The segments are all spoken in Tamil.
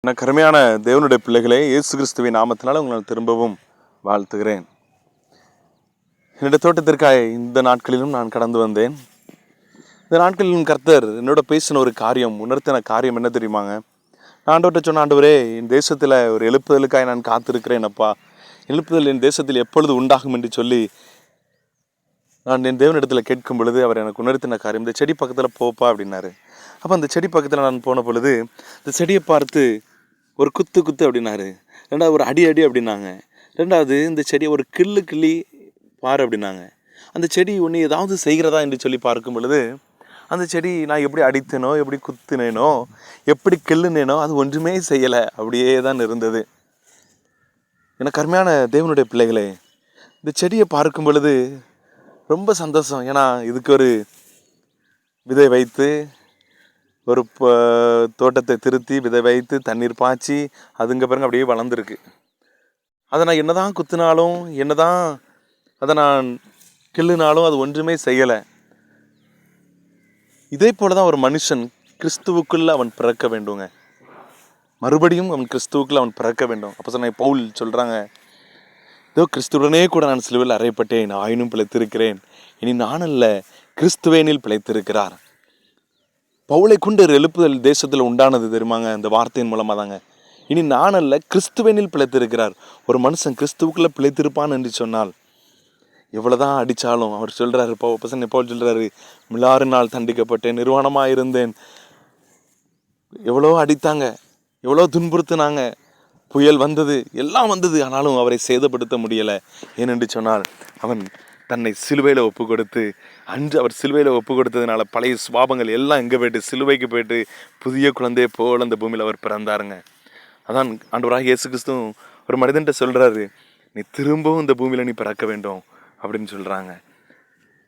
எனக்கு அருமையான தேவனுடைய பிள்ளைகளே, இயேசு கிறிஸ்துவின் நாமத்தினால உங்களை திரும்பவும் வாழ்த்துகிறேன். என்னுடைய தோட்டத்திற்காக இந்த நாட்களிலும் நான் கடந்து வந்தேன். இந்த நாட்களிலும் கர்த்தர் என்னோட பேசின ஒரு காரியம், உணர்த்தின காரியம் என்ன தெரியுமாங்க? நான் ஆண்டவர்கிட்ட சொன்ன, ஆண்டவரே, என் தேசத்தில் ஒரு எழுப்புதலுக்காக நான் காத்திருக்கிறேன் அப்பா. எழுப்புதல் என் தேசத்தில் எப்பொழுது உண்டாகும் என்று சொல்லி நான் என் தேவனிடத்தில் கேட்கும் பொழுது அவர் எனக்கு உணர்த்தின காரியம், இந்த செடி பக்கத்தில் போப்பா அப்படின்னாரு. அப்போ அந்த செடி பக்கத்தில் நான் போன பொழுது இந்த செடியை பார்த்து ஒரு குத்து குத்து அப்படின்னாரு. ரெண்டாவது ஒரு அடி அடி அப்படின்னாங்க. ரெண்டாவது இந்த செடியை ஒரு கிள்ளி பாரு அப்படின்னாங்க. அந்த செடி ஒன்று ஏதாவது செய்கிறதா என்று சொல்லி பார்க்கும் பொழுது அந்த செடி நான் எப்படி அடித்தேனோ, எப்படி குத்துனேனோ, எப்படி கிள்ளுனேனோ அது ஒன்றுமே செய்யலை, அப்படியே தான் இருந்தது. எனக்கு அருமையான தேவனுடைய பிள்ளைகளே, இந்த செடியை பார்க்கும் பொழுது ரொம்ப சந்தோஷம். ஏன்னா இதுக்கு ஒரு விதை வைத்து ஒரு தோட்டத்தை திருத்தி விதை வைத்து தண்ணீர் பாய்ச்சி அதுங்க பாருங்க அப்படியே வளர்ந்துருக்கு. அதை நான் என்னதான் குத்தினாலும் என்னதான் அதை நான் கிள்ளுனாலும் அது ஒன்றுமே செய்யலை. இதே போல தான் ஒரு மனுஷன் கிறிஸ்துவுக்குள்ள அவன் பிறக்க வேண்டுங்க. மறுபடியும் அவன் கிறிஸ்துவுக்குள்ள அவன் பிறக்க வேண்டும். அப்போ சொன்ன பவுல் சொல்கிறாங்க, இதோ கிறிஸ்துவுடனே கூட நான் சிலுவையில் அறையப்பட்டேன், ஆயினும் பிழைத்திருக்கிறேன், இனி நான் அல்ல கிறிஸ்துவேனில் பிழைத்திருக்கிறார். பவுலை கொண்டு ஒரு எழுப்புதல் தேசத்தில் உண்டானது தெரியுமாங்க? இந்த வார்த்தையின் மூலமாக தாங்க. இனி நான் அல்ல கிறிஸ்துவேனில் பிழைத்திருக்கிறார். ஒரு மனுஷன் கிறிஸ்துவுக்குள்ளே பிழைத்திருப்பான் என்று சொன்னால் எவ்வளோதான் அடித்தாலும், அவர் சொல்கிறாரு, பவுல் சொல்கிறாரு, மிலாறு நாள் தண்டிக்கப்பட்டேன், நிர்வாணமாக இருந்தேன், எவ்வளோ அடித்தாங்க, எவ்வளோ துன்புறுத்தினாங்க, புயல் வந்தது, எல்லாம் வந்தது, ஆனாலும் அவரை சேதப்படுத்த முடியலை. ஏனென்று சொன்னால் அவன் தன்னை சிலுவையில் ஒப்பு கொடுத்து, அன்று அவர் சிலுவையில் ஒப்பு கொடுத்ததுனால பழைய சுபாவங்கள் எல்லாம் எங்கே போய்ட்டு சிலுவைக்கு போய்ட்டு புதிய குழந்தையை போல் அந்த பூமியில் அவர் பிறந்தாருங்க. அதான் ஆண்டவராக இயேசு கிறிஸ்துவும் ஒரு மனிதன்கிட்ட சொல்கிறாரு, நீ திரும்பவும் இந்த பூமியில் நீ பிறக்க வேண்டும் அப்படின்னு சொல்கிறாங்க.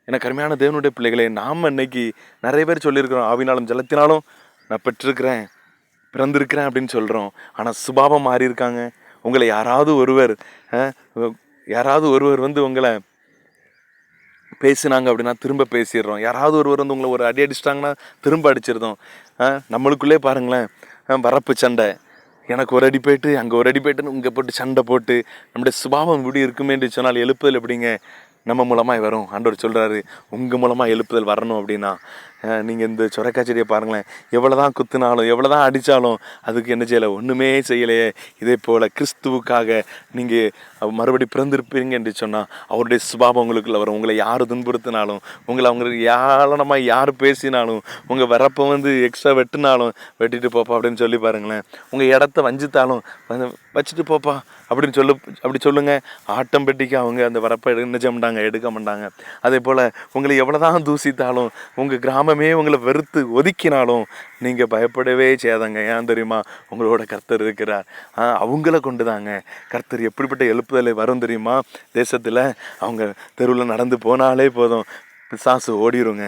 எனக்கு அருமையான தேவனுடைய பிள்ளைகளே, நாம் இன்னைக்கு நிறைய பேர் சொல்லியிருக்கிறோம், ஆவினாலும் ஜலத்தினாலும் நான் பெற்றிருக்கிறேன், பிறந்திருக்கிறேன் அப்படின்னு சொல்கிறோம். ஆனால் சுபாவம் மாறி இருக்காங்க. உங்களை யாராவது ஒருவர் வந்து உங்களை பேசினாங்க அப்படின்னா திரும்ப பேசிடுறோம். யாராவது ஒருவர் வந்து உங்களை ஒரு அடி அடிச்சிட்டாங்கன்னா திரும்ப அடிச்சிருந்தோம். நம்மளுக்குள்ளே பாருங்களேன், வரப்பு சண்டை, எனக்கு ஒரு அடி போயிட்டு அங்கே ஒரு அடி போயிட்டுன்னு இங்கே போட்டு சண்டை போட்டு நம்முடைய சுபாவம் இப்படி இருக்குமே என்று சொன்னால் எழுப்புதல் எப்படிங்க நம்ம மூலமாக வரும்? ஆண்டவர் சொல்கிறாரு, உங்கள் மூலமாக எழுப்புதல் வரணும் அப்படின்னா நீங்கள் இந்த சொரக்காய் செடியை பாருங்களேன், எவ்வளோ தான் குத்துனாலும் எவ்வளோ தான் அடித்தாலும் அதுக்கு என்ன செய்யலை, ஒன்றுமே செய்யலையே. இதே போல் கிறிஸ்துவுக்காக நீங்கள் மறுபடி பிறந்திருப்பீங்க என்று சொன்னால் அவருடைய சுபாவம் உங்களுக்குள்ள வரும். உங்களை யார் துன்புறுத்தினாலும், உங்களை அவங்களுக்கு ஏளனமாக யார் பேசினாலும், உங்கள் வரப்போ வந்து எக்ஸ்ட்ரா வெட்டினாலும் வெட்டிட்டு போப்பா அப்படின்னு சொல்லி பாருங்களேன். உங்கள் இடத்த வஞ்சித்தாலும் வச்சுட்டு போப்பா அப்படின்னு அப்படி சொல்லுங்கள். ஆட்டோமேட்டிக்காக அவங்க அந்த வரப்பை எடுக்க மாட்டாங்க. அதே போல் உங்களை எவ்வளோதான் தூசித்தாலும், உங்கள் கிராமமே உங்களை வெறுத்து ஒதுக்கினாலும் நீங்கள் பயப்படவே செய்யாதாங்க. ஏன் தெரியுமா? உங்களோட கர்த்தர் இருக்கிறார். அவங்கள கொண்டு தாங்க கர்த்தர் எப்படிப்பட்ட எழுப்புதலை வரும் தெரியுமா? தேசத்தில் அவங்க தெருவில் நடந்து போனாலே போதும், பிசாசு ஓடிடுங்க.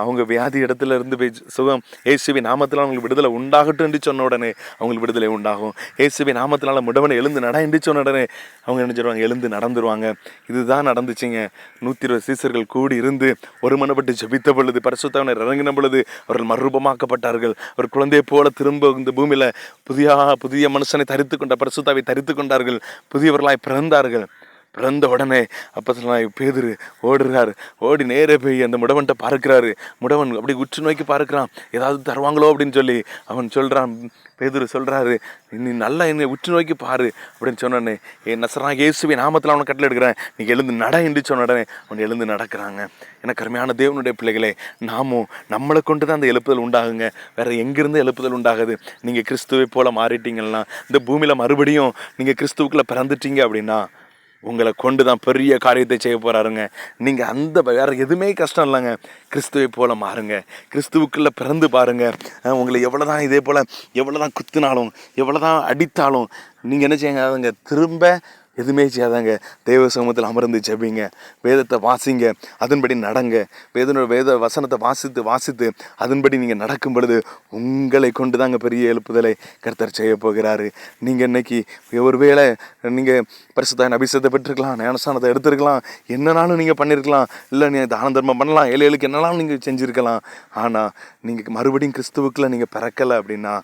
அவங்க வியாதி இடத்துல இருந்து போய் சுகம், இயேசுவின் நாமத்தினால் அவங்களுக்கு விடுதலை உண்டாகட்டும் என்று சொன்ன உடனே அவங்களுக்கு விடுதலை உண்டாகும். இயேசுவின் நாமத்தினால முடவனை எழுந்து நட என்று சொன்ன உடனே அவங்க என்ன சொல்லுவாங்க, எழுந்து நடந்துருவாங்க. இதுதான் நடந்துச்சுங்க. 120 சீசர்கள் கூடி இருந்து ஒரு மனப்பட்டு ஜெபித்த பொழுது, பரிசுத்தவனர் இறங்கின பொழுது அவர்கள் மறுரூபமாக்கப்பட்டார்கள். ஒரு குழந்தையை போல திரும்ப இந்த பூமியில் புதிய மனுஷனை தரித்து கொண்ட பரிசுத்தாவை தரித்து கொண்டார்கள். புதியவர்களாய் பிறந்தார்கள். பிறந்த உடனே அப்போஸ்தலனாகிய பேதுரு ஓடுறாரு. ஓடி நேரே போய் அந்த முடவன்கிட்ட பார்க்கிறாரு. முடவன் அப்படி உற்று நோக்கி பார்க்குறான், ஏதாவது தருவாங்களோ அப்படின்னு சொல்லி. அவன் சொல்கிறான், பேதுரு சொல்கிறாரு, நீ நல்லா என்னை உற்று நோக்கி பாரு அப்படின்னு சொன்னோடனே, என் நசராகிய இயேசுவின் நாமத்தில் அவனை கட்டளை எடுக்கிறேன், நீ எழுந்து நட என்று சொன்ன உடனே அவன் எழுந்து நடக்கிறாங்க. எனக்கு அருமையான தேவனுடைய பிள்ளைகளே, நாமும் நம்மளை கொண்டு தான் அந்த எழுப்புதல் உண்டாகுங்க. வேறு எங்கேருந்து எழுப்புதல் உண்டாகுது? நீங்கள் கிறிஸ்துவை போல் மாறிட்டீங்கன்னா, இந்த பூமியில் மறுபடியும் நீங்கள் கிறிஸ்துவுக்குள்ளே பிறந்துட்டீங்க அப்படின்னா உங்களை கொண்டு தான் பெரிய காரியத்தை செய்ய போகிறாருங்க. நீங்கள் அந்த வேறு எதுவுமே கஷ்டம் இல்லைங்க. கிறிஸ்துவை போல் மாறுங்க, கிறிஸ்துவுக்குள்ளே பிறந்து பாருங்கள். உங்களை எவ்வளோ தான் இதே போல் எவ்வளோ தான் குத்தினாலும் எவ்வளோ தான் அடித்தாலும் நீங்கள் என்ன செய்யுங்க, அதுங்க திரும்ப எதுவுமே செய்யாதாங்க. தேவ சமூகத்தில் அமர்ந்து ஜெபிங்க, வேதத்தை வாசிங்க, அதன்படி நடங்க. வேத வசனத்தை வாசித்து அதன்படி நீங்கள் நடக்கும் பொழுது உங்களை கொண்டு தாங்க பெரிய எழுப்புதலை கர்த்தர் செய்ய போகிறாரு. நீங்கள் இன்னைக்கு ஒருவேளை நீங்கள் பரிசுத்த அபிஷேகத்தை பெற்றிருக்கலாம், ஞானஸ்தானத்தை எடுத்துருக்கலாம், என்னன்னாலும் நீங்கள் பண்ணியிருக்கலாம், இல்லை நீங்கள் தான தர்மம் பண்ணலாம், ஏழைகளுக்கு என்னன்னாலும் நீங்கள் செஞ்சுருக்கலாம். ஆனால் நீங்கள் மறுபடியும் கிறிஸ்துவுக்குள்ள நீங்கள் பிறக்கலை அப்படின்னா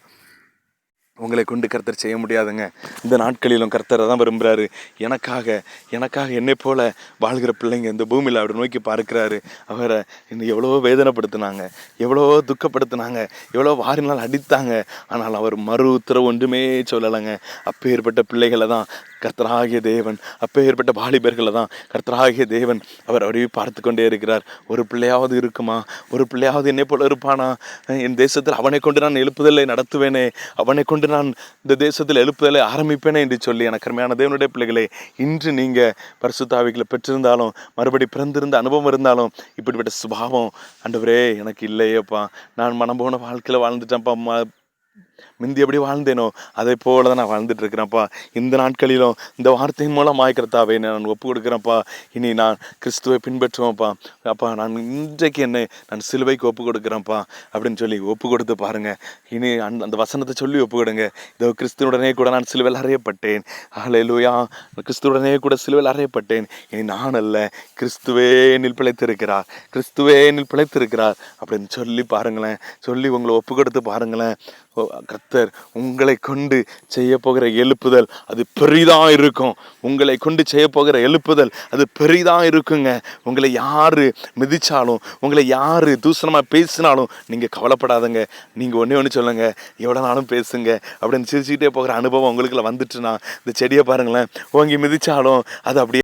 உங்களை கொண்டு கர்த்தர் செய்ய முடியாதுங்க. இந்த நாட்களிலும் கர்த்தரை தான் விரும்புகிறாரு. எனக்காக என்னை போல வாழ்கிற பிள்ளைங்க இந்த பூமியில் அவரை நோக்கி பார்க்கிறாரு. அவரை இன்னும் எவ்வளோ வேதனைப்படுத்தினாங்க, எவ்வளோ துக்கப்படுத்தினாங்க, எவ்வளோ வாரினால் அடித்தாங்க. ஆனால் அவர் மறு உத்தரவு ஒன்றுமே சொல்லலைங்க. அப்பேற்பட்ட பிள்ளைகளை தான் கர்த்தராகிய தேவன், அப்பேற்பட்ட வாலிபர்களை தான் கர்த்தராகிய தேவன் அவர் அப்படியே பார்த்து கொண்டே இருக்கிறார். ஒரு பிள்ளையாவது இருக்குமா? ஒரு பிள்ளையாவது என்னை போல இருப்பானா? என் தேசத்தில் அவனை கொண்டு நான் எழுப்புதலை நடத்துவேனே, அவனை கொண்டு நான் இந்த தேசத்தில் எழுப்புதலை ஆரம்பிப்பேனே என்று சொல்லி, எனக்கு அருமையான தேவனுடைய பிள்ளைகளே, இன்று நீங்கள் பரிசுத்த ஆவிகளை பெற்றிருந்தாலும், மறுபடி பிறந்திருந்த அனுபவம் இருந்தாலும், இப்படிப்பட்ட சுபாவம் ஆண்டவரே எனக்கு இல்லையேப்பா, நான் மனம் போன வாழ்க்கையில் வாழ்ந்துட்டேன்ப்பா, முந்தி எப்படி வாழ்ந்தேனோ அதே போல தான் நான் வாழ்ந்துட்டு இருக்கிறேன்ப்பா. இந்த நாட்களிலும் இந்த வார்த்தையின் மூலம் கர்த்தாவே நான் ஒப்பு கொடுக்குறேன்ப்பா. இனி நான் கிறிஸ்துவை பின்பற்றுவேன்ப்பா. அப்பா, நான் இன்றைக்கு நான் சிலுவைக்கு ஒப்பு கொடுக்குறேன்ப்பா அப்படின்னு சொல்லி ஒப்பு கொடுத்து பாருங்க. இனி அந்த வசனத்தை சொல்லி ஒப்பு கொடுங்க. இதோ கிறிஸ்துவுடனே கூட நான் சிலுவையில் அறையப்பட்டேன். ஹல்லேலூயா. கிறிஸ்துவுடனே கூட சிலுவையில் அறையப்பட்டேன். இனி நான் அல்ல, கிறிஸ்துவே என்னில் பிழைத்திருக்கிறார், கிறிஸ்துவே என்னில் பிழைத்திருக்கிறார் அப்படின்னு சொல்லி பாருங்களேன். சொல்லி உங்களை ஒப்பு கொடுத்து பாருங்களேன். கர்த்தர் உங்களை கொண்டு செய்ய போகிற எழுப்புதல் அது பெரிதாக இருக்கும். உங்களை கொண்டு செய்ய போகிற எழுப்புதல் அது பெரிதாக இருக்குங்க. உங்களை யாரு மிதிச்சாலும், உங்களை யாரு தூசணமாக பேசினாலும் நீங்கள் கவலைப்படாதங்க. நீங்கள் ஒன்று சொல்லுங்க, எவ்வளோ நாளும் பேசுங்க அப்படின்னு சிரிச்சுக்கிட்டே போகிற அனுபவம் உங்களுக்குள்ள வந்துட்டுனா, இந்த செடியை பாருங்களேன், ஓங்கி மிதிச்சாலும் அது அப்படியே